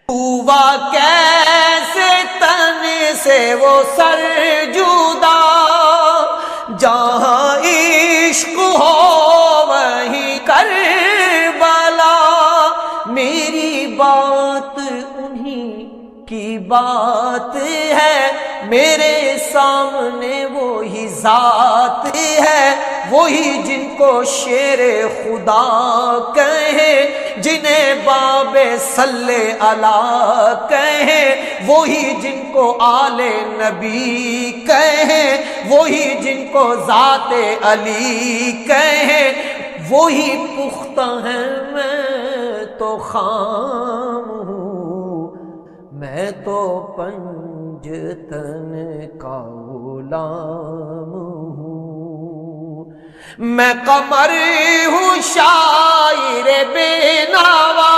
ہوا کیسے تن سے وہ سر جدا، جہاں عشق ہو وہیں کربلا، میری بات انہی کی بات ہے، میرے سامنے وہی ذات ہے، وہی جن کو شیر خدا کہیں، جنہیں باب صلی اللہ کہیں، وہی جن کو آل نبی کہیں، وہی جن کو ذات علی کہیں، وہی پختہ ہیں، میں تو خام ہوں، میں تو پنجتن کا غلام ہوں، میں قمر ہوں شاعر بے نوا،